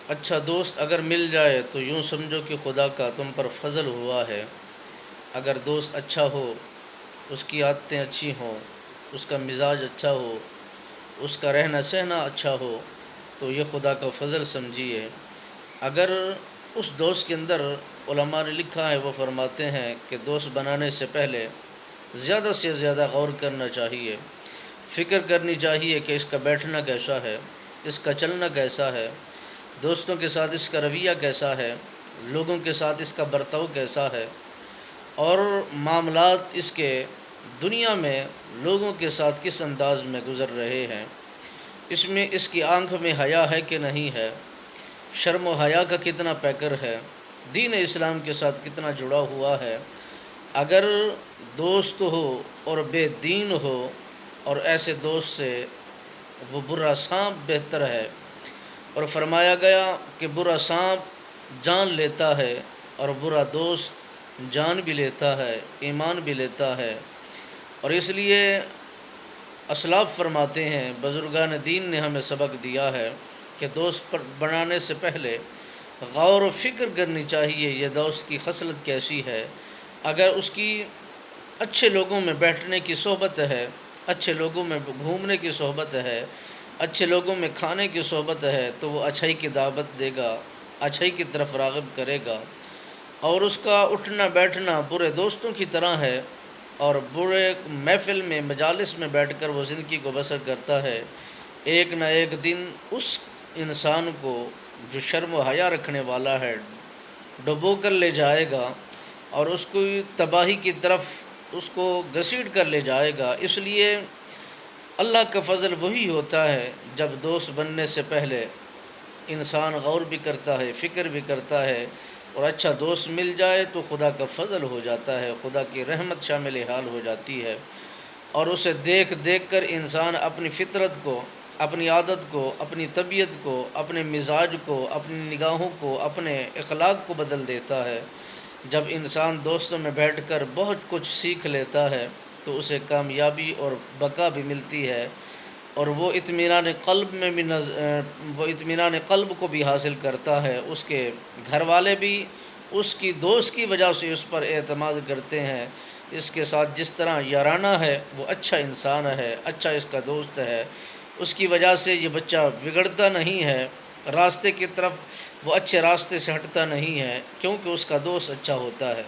اچھا دوست اگر مل جائے تو یوں سمجھو کہ خدا کا تم پر فضل ہوا ہے۔ اگر دوست اچھا ہو، اس کی عادتیں اچھی ہوں، اس کا مزاج اچھا ہو، اس کا رہنا سہنا اچھا ہو، تو یہ خدا کا فضل سمجھیے۔ اگر اس دوست کے اندر، علماء نے لکھا ہے، وہ فرماتے ہیں کہ دوست بنانے سے پہلے زیادہ سے زیادہ غور کرنا چاہیے، فکر کرنی چاہیے کہ اس کا بیٹھنا کیسا ہے، اس کا چلنا کیسا ہے، دوستوں کے ساتھ اس کا رویہ کیسا ہے، لوگوں کے ساتھ اس کا برتاؤ کیسا ہے، اور معاملات اس کے دنیا میں لوگوں کے ساتھ کس انداز میں گزر رہے ہیں، اس میں اس کی آنکھ میں حیا ہے کہ نہیں ہے، شرم و حیا کا کتنا پیکر ہے، دین اسلام کے ساتھ کتنا جڑا ہوا ہے۔ اگر دوست ہو اور بے دین ہو، اور ایسے دوست سے وہ برا سانپ بہتر ہے، اور فرمایا گیا کہ برا سانپ جان لیتا ہے اور برا دوست جان بھی لیتا ہے، ایمان بھی لیتا ہے۔ اور اس لیے اسلاف فرماتے ہیں، بزرگان دین نے ہمیں سبق دیا ہے کہ دوست پر بنانے سے پہلے غور و فکر کرنی چاہیے، یہ دوست کی خصلت کیسی ہے۔ اگر اس کی اچھے لوگوں میں بیٹھنے کی صحبت ہے، اچھے لوگوں میں گھومنے کی صحبت ہے، اچھے لوگوں میں کھانے کی صحبت ہے، تو وہ اچھائی کی دعوت دے گا، اچھائی کی طرف راغب کرے گا۔ اور اس کا اٹھنا بیٹھنا برے دوستوں کی طرح ہے، اور برے محفل میں، مجالس میں بیٹھ کر وہ زندگی کو بسر کرتا ہے، ایک نہ ایک دن اس انسان کو جو شرم و حیا رکھنے والا ہے ڈبو کر لے جائے گا، اور اس کو تباہی کی طرف اس کو گھسیٹ کر لے جائے گا۔ اس لیے اللہ کا فضل وہی ہوتا ہے جب دوست بننے سے پہلے انسان غور بھی کرتا ہے، فکر بھی کرتا ہے، اور اچھا دوست مل جائے تو خدا کا فضل ہو جاتا ہے، خدا کی رحمت شامل حال ہو جاتی ہے، اور اسے دیکھ دیکھ کر انسان اپنی فطرت کو، اپنی عادت کو، اپنی طبیعت کو، اپنے مزاج کو، اپنی نگاہوں کو، اپنے اخلاق کو بدل دیتا ہے۔ جب انسان دوستوں میں بیٹھ کر بہت کچھ سیکھ لیتا ہے تو اسے کامیابی اور بقا بھی ملتی ہے، اور وہ اطمینان قلب کو بھی حاصل کرتا ہے۔ اس کے گھر والے بھی اس کی دوست کی وجہ سے اس پر اعتماد کرتے ہیں، اس کے ساتھ جس طرح یارانہ ہے، وہ اچھا انسان ہے، اچھا اس کا دوست ہے، اس کی وجہ سے یہ بچہ بگڑتا نہیں ہے، راستے کی طرف وہ اچھے راستے سے ہٹتا نہیں ہے، کیونکہ اس کا دوست اچھا ہوتا ہے۔